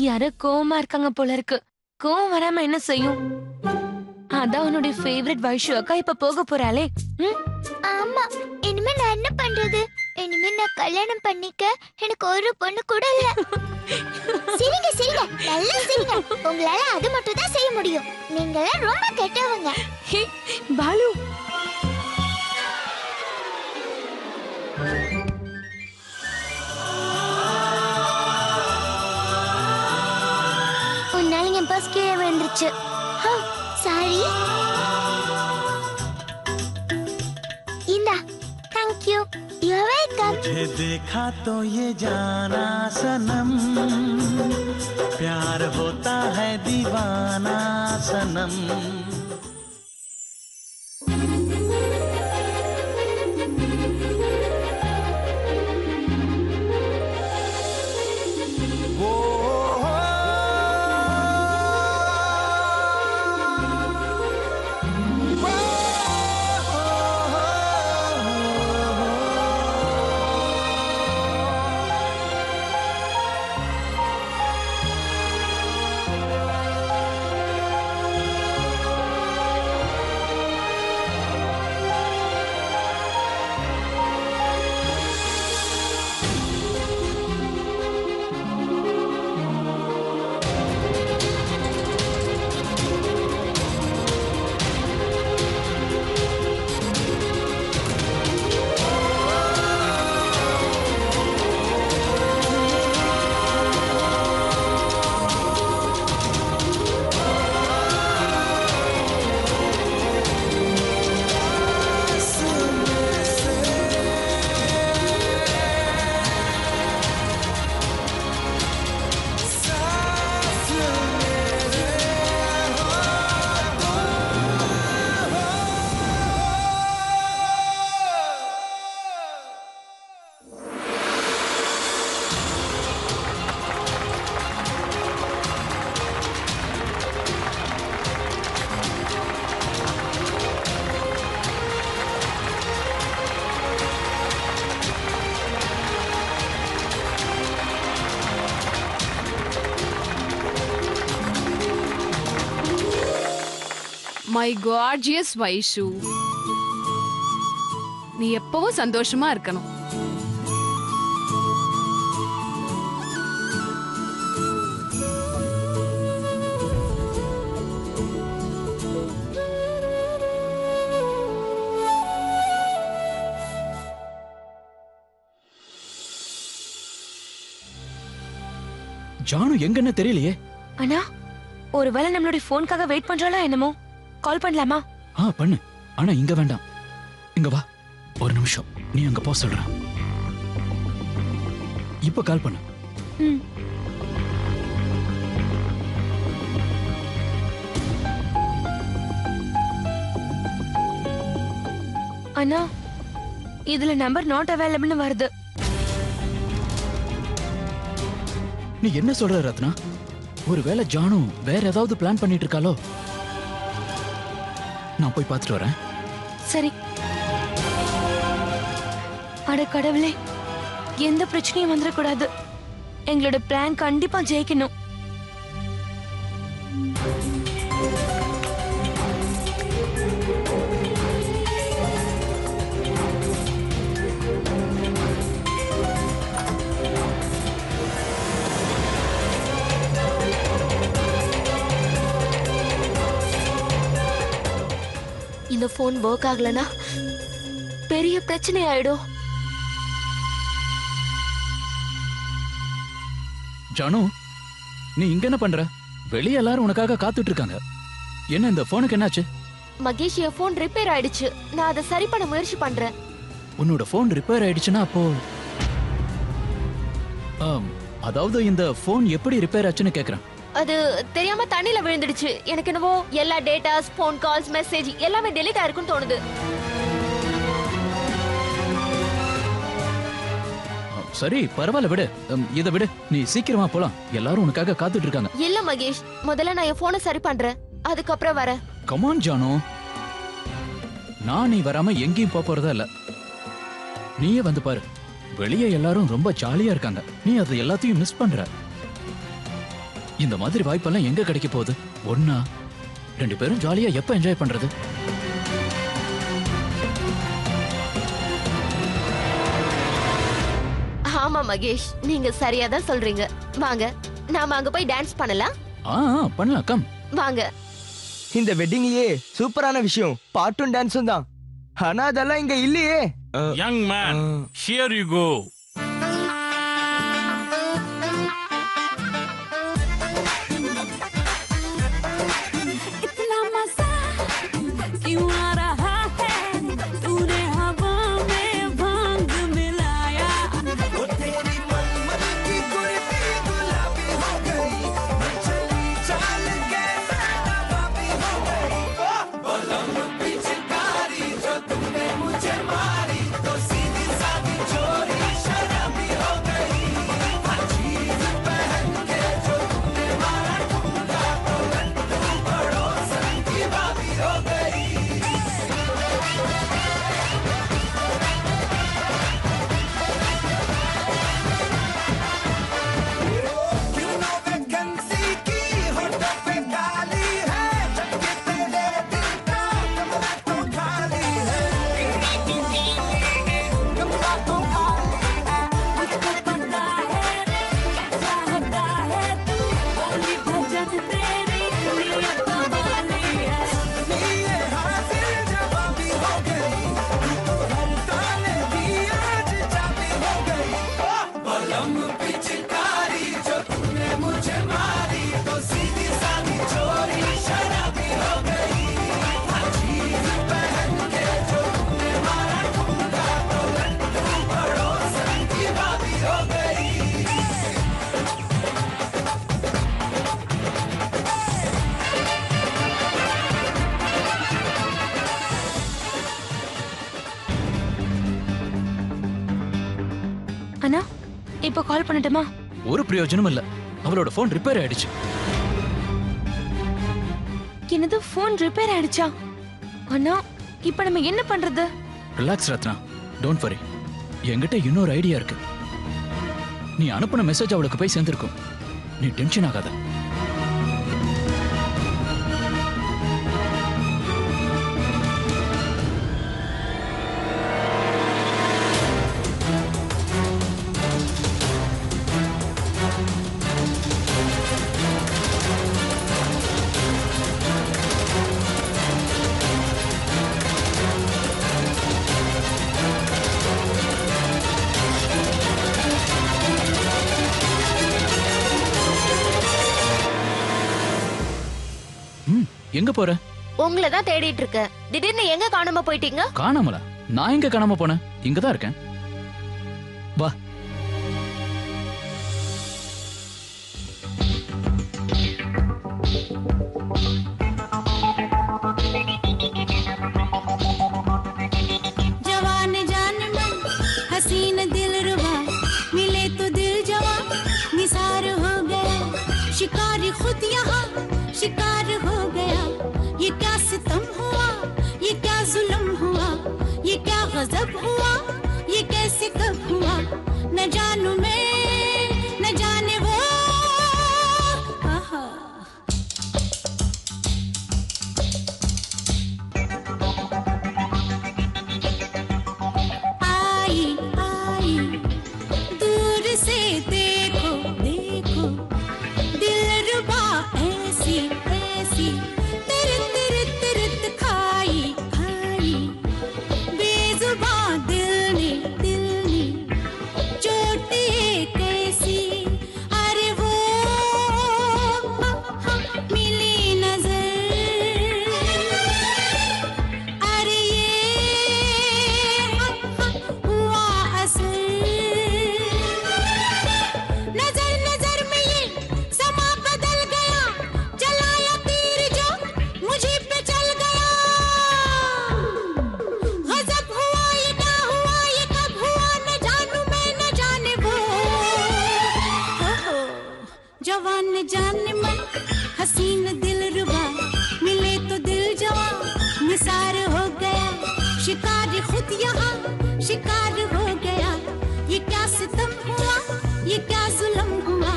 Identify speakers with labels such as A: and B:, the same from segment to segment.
A: யாரோ கோவமா இருக்காங்க போல இருக்கு. கோவம் வராம என்ன செய்யும்? அதான் உன்னுடைய ஃபேவரட் வைஷு அக்கா இப்ப போக போறாளே.
B: ஆமா, இனிமே நான் என்ன பண்றது? இனிமே நான் கல்யாணம் பண்ணிக்க எனக்கு ஒரு பொண்ணு கூட இல்ல. சிரிங்க சிரிங்க, நல்லா சிரிங்க. உங்களால அது மட்டும் தான் செய்ய முடியும். நீங்க ரொம்ப கெட்டவங்க.
A: ஹே பாலு,
B: உன்னால என் பர்ஸ் கீழே விழுந்துருச்சு. சாரி. இந்தா, thank you. You're welcome.
C: तुझे देखा तो ये जाना सनम, प्यार होता है दीवाना सनम.
D: மை கார்ஜியஸ் வைஷு, நீ எப்பவும் சந்தோஷமா இருக்கணும்.
E: ஜானு எங்கன்னு தெரியலையே.
A: அண்ணா, ஒருவேளை நம்மளுடைய போனுக்காக வெயிட் பண்றாளா என்னமோ? கால் பண்ணலாமா?
E: பண்ணு. ஆனா இங்க வேண்டாம். இங்க வா, ஒரு நிமிஷம். நீ அங்க போ சொல்றேன். இப்ப கால் பண்ணு.
A: அண்ணா, இதுல நம்பர் நாட் அவைலபிள்னு வருது.
E: நீ என்ன சொல்ற ரத்னா? ஒருவேளை ஜானு வேற ஏதாவது பிளான் பண்ணிட்டு இருக்காளோ? நான் போய் பார்த்துட்டு வரேன்.
A: சரி. அட கடவுளே, எந்த பிரச்சனையும் வந்துடக்கூடாது. எங்களோட பிளான் கண்டிப்பா ஜெயிக்கணும். இந்த போன் ஒர்க் ஆகலனா பெரிய பிரச்சனை ஆயிடும்.
E: ஜானு, நீ இங்க என்ன பண்ற? வெளியே எல்லாரும் உனக்காக காத்துட்டு இருக்காங்க. என்ன இந்த போனுக்கு என்னாச்சு?
A: மகேஷ், என் போன் ரிப்பேர் ஆயிடுச்சு. நான் அதை சரி பண்ண முயற்சி பண்றேன்.
E: உன்னோட போன் ரிப்பேர் ஆயிடுச்சுன்னா அப்போ அதாவது இந்த போன் எப்படி ரிப்பேர் ஆச்சுன்னு கேக்குறேன்.
A: அது தெரியாம தண்ணில விழுந்துடுச்சு. எனக்கு என்னவோ எல்லா டேட்டாஸ், போன் கால்ஸ், மெசேஜ் எல்லாமே டெலீட் ஆயிருக்குன்னு தோணுது.
E: சரி, பரவாயில்ல, விடு. இதை விடு. நீ சீக்கிரமா போலாம். எல்லாரும் உனக்காக காத்துட்டு இருக்காங்க.
A: இல்ல மகேஷ், முதல்ல நான் என் போனை சரி பண்றேன், அதுக்கப்புறம் வரேன்.
E: கமான் ஜானு, நான் நீ வராம எங்கேயும் போறதா இல்ல. நீயே வந்து பாரு. வெளியே எல்லாரும் ரொம்ப ஜாலியா இருக்காங்க. நீ அது எல்லாத்தையும் மிஸ் பண்ற. இந்த மாதிரி வாய்ப்பெல்லாம் எங்க கிடைக்க போகுது? ஒன்னா 2 பேரும் ஜாலியா எப்ப என்ஜாய் பண்றது?
F: ஆமா மகேஷ், நீங்க சரியா தான் சொல்றீங்க. வாங்க நாம அங்க போய் டான்ஸ் பண்ணலாம்.
E: பண்ணலாம், கம்
F: வாங்க.
G: இந்த வெட்டிங்லயே சூப்பரான விஷயம் பாட்டும் டான்ஸும் தான். ஆனா அதெல்லாம் இங்க இல்லையே.
H: Young man, here you go.
A: அண்ணா, இப்போ கால் பண்ணட்டுமா?
E: ஒரு பிரயோஜனம் இல்ல. அவளோட போன் ரிப்பேர் ஆயிடுச்சு.
A: என்னது, போன் ரிப்பேர் ஆயிடுச்சா? அண்ணா, இப்போ நம்ம என்ன பண்றது?
E: Relax Ratna, don't worry. என்கிட்ட இன்னொரு ஐடியா இருக்கு. நீ அனுப்புன மெசேஜ் அவளுக்கு போய் சேர்ந்திருக்கும். நீ டென்ஷன் ஆகாத. எங்க போற?
F: உங்களை தான் தேடிட்டு இருக்கேன். திடீர்னு எங்க காணாம போயிட்டீங்க?
E: காணாமலா? நான் எங்க காணாம போனேன்? இங்கதான் இருக்கேன். வா.
I: जवान जान मन हसीन दिल रुबा मिले तो दिल जवान निसार हो गया शिकारी खुद यहाँ शिकार हो गया ये क्या सितम हुआ ये क्या जुल्म हुआ ये क्या गजब हुआ ये कैसे कब हुआ न जानू मैं न जाने वो आहा आई आई दूर से देखो देखो दिलरुबा ऐसी ऐसी तिरत तिरत तिरत खाई खाई बेजुबां दिल ने चोट ये कैसी अरे वो मिली नजर अरे ये हुआ असर नजर नजर में ये समा बदल गया चलाया तीर जो मुझे पे चल गया गजब हुआ ये क्या हुआ ये कब हुआ न जानू मैं न जाने वो जवान जाने मन हसीन दिल रुबा मिले तो दिल जवान निसार हो गया शिकार खुद यहाँ शिकार हो गया ये क्या सितम हुआ ये क्या जुल्म हुआ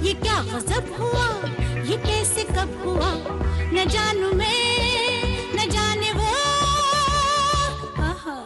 I: ये क्या क्या गजब हुआ ये कैसे कब हुआ न जानू मैं न जाने वो आहा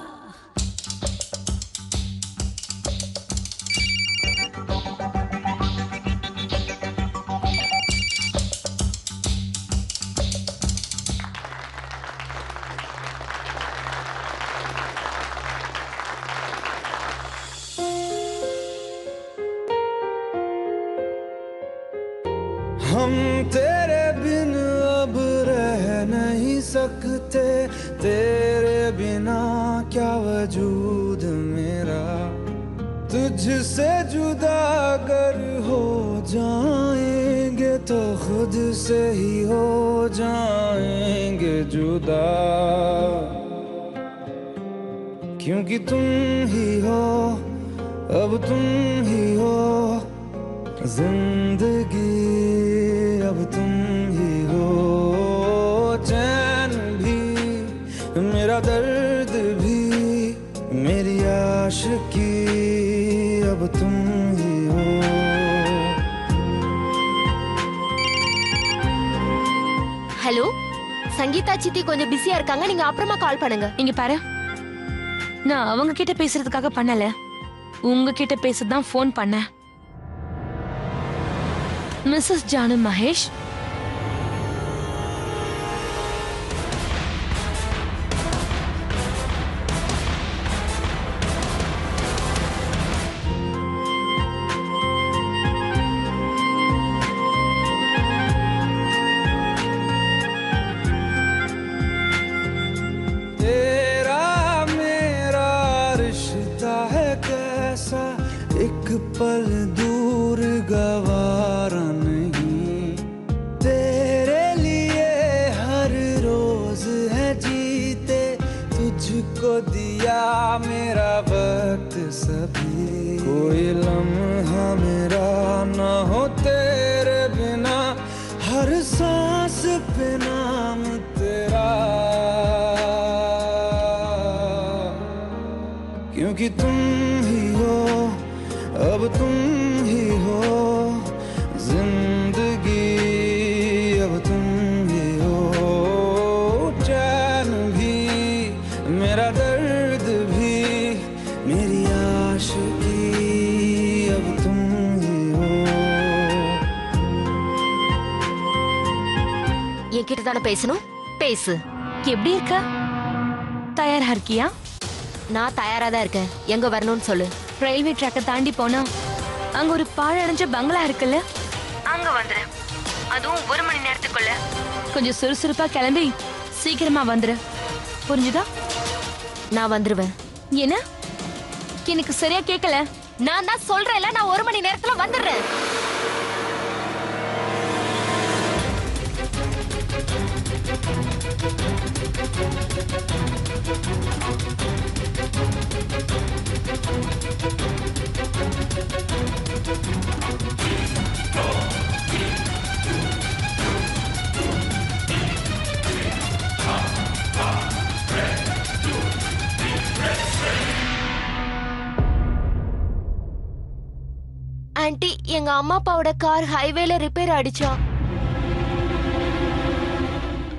C: हम तेरे बिन अब रह नहीं सकते, तेरे बिना क्या वजूद मेरा, तुझसे जुदा अगर हो जाएंगे तो खुद से ही हो जाएंगे जुदा, क्योंकि तुम ही हो अब तुम ही हो जिंदगी, अब तुम ही हो चैन भी मेरा दर्द भी मेरी आशिकी, अब तुम ही हो.
F: ஹலோ சங்கீதா சித்தி கொஞ்சம் பிஸியா இருக்காங்க, நீங்க அப்புறமா கால் பண்ணுங்க.
A: இங்க பாரு, நான் அவங்க கிட்ட பேசுறதுக்காக பண்ணல, உங்ககிட்ட பேசதான் ஃபோன் பண்ணேன். மிஸ்ஸஸ் ஜானு மகேஷ்,
C: एक पल दूर गवारा नहीं, तेरे लिए हर रोज है जीते, तुझको दिया मेरा वक्त सभी, कोई लम्हा मेरा ना हो तेरे बिना, हर सांस पे नाम तेरा, क्योंकि तुम ही हो अब तुम ही हो जिंदगी, अब तुम ही हो चैन भी मेरा दर्द भी मेरी आशिकी, अब तुम ही हो.
F: என்கிட்ட தானே பேசணும், பேசு.
A: எப்படி இருக்க? தயாரா இருக்கியா?
F: நான் தயாரா தான் இருக்கேன். எங்க வரணும்னு சொல்லு.
A: ரயில்வே ட்ராக்கை தாண்டி போனா அங்க ஒரு பாழடைஞ்ச பங்களா இருக்குல்ல, அங்க வந்துரு. அதுவும் 1 மணி நேரத்துக்குள்ள. கொஞ்சம் சுறுசுறுப்பா கிளம்பி சீக்கிரமா வந்துரு, புரிஞ்சுதா?
F: நான் வந்துருவேன்.
A: என்ன எனக்கு சரியா கேட்கல?
F: நான் தான் சொல்றேன்ல, நான் 1 மணி நேரத்துல வந்துடுறேன். ஆன்ட்டி, எங்க அம்மா அப்பாவோட கார் ஹைவேல ரிப்பேர் ஆயிடுச்சா,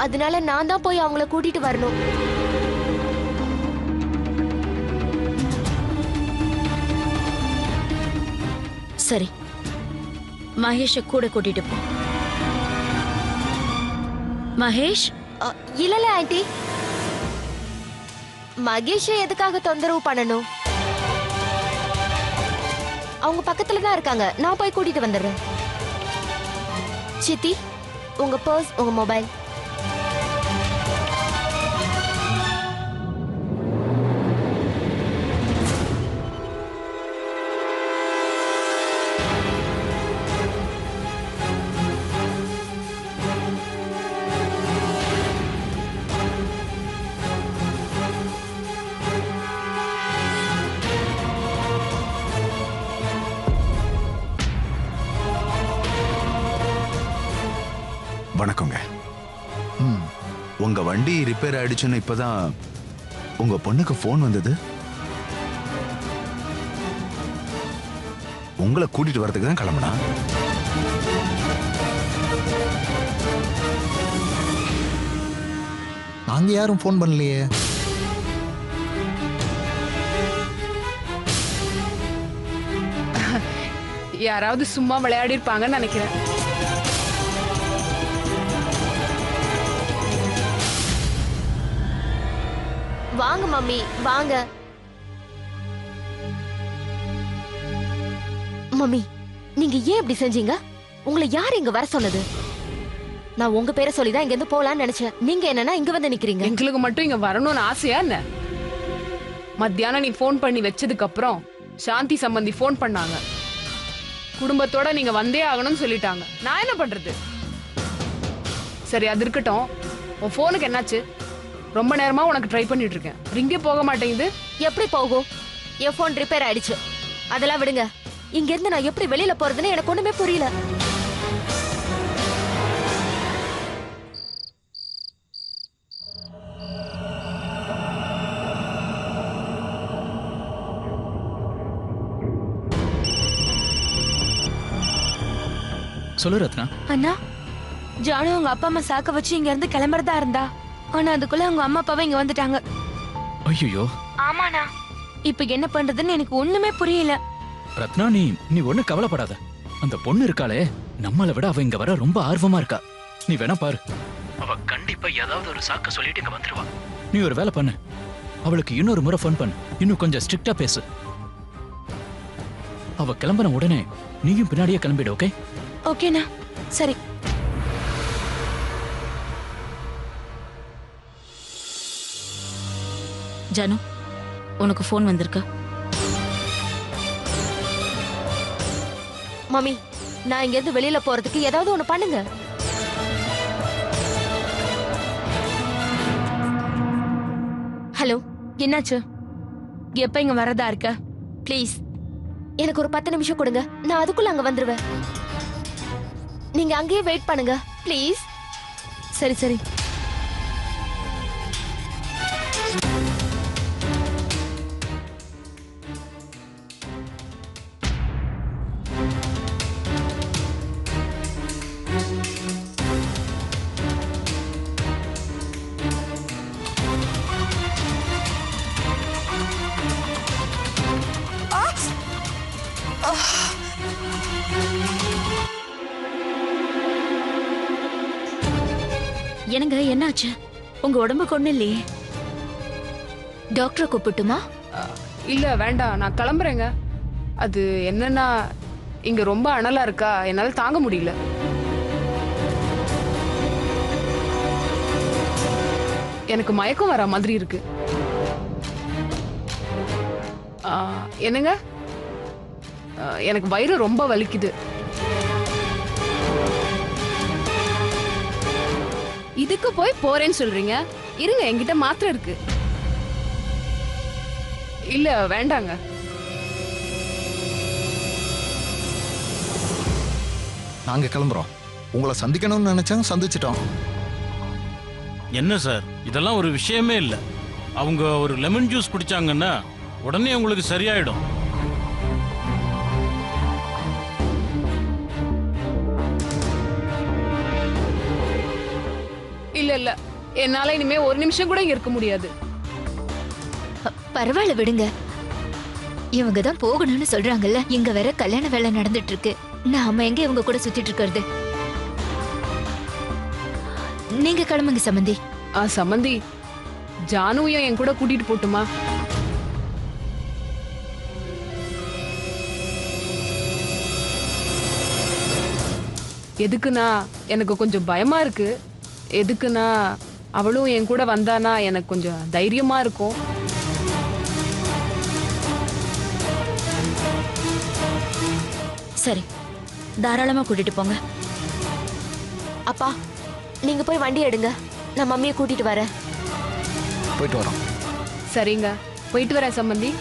F: அதனால நான் தான் போய் அவங்கள கூட்டிட்டு வரணும்.
J: சரி, மகேஷ கூட கூட்டிட்டு போ. மகேஷ்?
F: இல்ல ஆன்ட்டி, மகேஷ எதுக்காக தொந்தரவு பண்ணணும்? அவங்க பக்கத்துல தான் இருக்காங்க, நான் போய் கூட்டிட்டு வந்துடுறேன். சித்தி, உங்க பர்ஸ், உங்க மொபைல்.
K: வணக்கங்க. உங்க வண்டி ரிப்பேர் ஆயிடுச்சுன்னு இப்பதான் உங்க பொண்ணுக்கு போன் வந்தது. உங்களை கூட்டிட்டு வரதுக்கு தான் கிளம்புனா.
L: நாங்க யாரும் ஃபோன் பண்ணலையே.
D: யாராவது சும்மா விளையாடி இருப்பாங்கன்னு நினைக்கிறேன்.
F: வாங்க மம்மி வாங்க. மம்மி நீங்க ஏன் இப்படி செஞ்சீங்க? உங்களை யார் இங்க வர சொன்னது? நான் உங்க பேரை சொல்லிதான் இங்க இருந்து போலான்னு நினைச்சேன். நீங்க என்னன்னா இங்க வந்து நிக்கிறீங்க.
D: எங்களுக்கு மட்டும் இங்க வரணும்னு ஆசையா என்ன? மத்தியானம் நீ ஃபோன் பண்ணி வச்சதுக்கு அப்புறம் சாந்தி சம்பந்தி ஃபோன் பண்ணாங்க. குடும்பத்தோட நீங்க வந்தே ஆகணும்னு சொல்லிட்டாங்க. நான் என்ன பண்றது? சரி அது இருக்கட்டும். உன் போனுக்கு என்னாச்சு? ரொம்ப நேரமா உனக்கு ட்ரை பண்ணிட்டு இருக்கேன். ரிங்கே போக மாட்டேங்குது.
F: எப்படி போகும்? என் போன் ரிப்பேர் ஆயிடுச்சு. அதெல்லாம் விடுங்க. இங்க இருந்து நான் எப்படி வெளியில போறதுன்னு எனக்கு ஒண்ணுமே புரியல.
E: சொல்லு ரத்னா.
A: அண்ணா, ஜானு உங்க அப்பா அம்மா சாக்க வச்சு இங்க இருந்து கிளம்புறதா இருந்தா, ஆனா அதுக்குள்ள உங்க அம்மா அப்பாவை இங்க வந்துட்டாங்க.
E: ஐயோ.
A: ஆமாண்ணா, இப்ப என்ன பண்றதுன்னு எனக்கு ஒண்ணுமே புரியல.
E: ரத்னா, நீ ஒண்ணு கவலைப்படாத. அந்த பொண்ணு இருக்காளே, நம்மளை விட அவ இங்க வர ரொம்ப ஆர்வமா இருக்கா. நீ வேணா பாரு, அவ கண்டிப்பா ஏதாவது ஒரு சாக்க சொல்லிட்டு இங்க வந்துருவா. நீ ஒரு வேலை பண்ணு, அவளுக்கு இன்னொரு முறை ஃபோன் பண்ணு. இன்னும் கொஞ்சம் ஸ்ட்ரிக்டா பேசு. அவ கிளம்பின உடனே நீயும் பின்னாடியே கிளம்பிடு. ஓகே?
A: ஓகேண்ணா, சரி.
J: ஜானு, உனக்கு ஃபோன் வந்திருக்கா?
F: மம்மி, நான் இங்க இருந்து வெளியில போறதுக்கு ஏதாவது ஒண்ணு பண்ணுங்க. ஹலோ,
A: என்னாச்சு? எப்ப இங்க வரதா இருக்க?
F: ப்ளீஸ் எனக்கு ஒரு 10 நிமிஷம் கொடுங்க. நான் அதுக்குள்ள அங்க வந்துருவேன். நீங்க அங்கேயே வெயிட் பண்ணுங்க ப்ளீஸ்.
A: சரி சரி.
J: என்னங்க, என்னாச்சு? உங்க உடம்புக்கு ஒண்ணு இல்லையே?
F: டாக்டரை கூப்பிட்டுமா?
D: இல்ல வேண்டாம், நான் கிளம்புறேங்க. அது என்னன்னா, இங்க ரொம்ப அனலா இருக்கா, என்னால தாங்க முடியல. எனக்கு மயக்கம் வர மாதிரி இருக்கு. என்னங்க, எனக்கு வயிறு ரொம்ப வலிக்குது. இதுக்கு போய் போறேன்னு சொல்றீங்க? இருங்க, என்கிட்ட மாத்திரை இருக்கு. இல்ல வேண்டாங்க.
L: நாங்க கிளம்புறோம். உங்களை சந்திக்கணும்னு நினைச்சாங்க, சந்திச்சிட்டோம்.
H: என்ன சார், இதெல்லாம் ஒரு விஷயமே இல்ல. அவங்க ஒரு லெமன் ஜூஸ் குடிச்சாங்கன்னா உடனே உங்களுக்கு சரியாயிடும்.
D: இல்ல இல்ல, என்னால இனிமே ஒரு நிமிஷம் கூட இங்க இருக்க முடியாது.
B: பரவாயில்ல விடுங்க. இவங்க தான் போகணும்னு சொல்றாங்கல்ல. இங்க வேற கல்யாண வேலை நடந்துட்டு இருக்கு. நாம எங்க இவங்க கூட சுத்திட்டு இருக்கிறது? நீங்க கிளம்புங்க சம்பந்தி.
D: சம்பந்தி, ஜானுவையும் என் கூட கூட்டிட்டு போட்டுமா? எதுக்குன்னா எனக்கு கொஞ்சம் பயமா இருக்கு. எதுக்குன்னா அவளும் என் கூட வந்தானா எனக்கு கொஞ்சம் தைரியமா இருக்கும்.
J: சரி, தாராளமா கூட்டிட்டு போங்க.
F: அப்பா, நீங்க போய் வண்டி எடுங்க. நான் மம்மியை கூட்டிட்டு வரேன்.
L: போயிட்டு வரோம்.
D: சரிங்க, போயிட்டு வரேன் சம்பந்தி.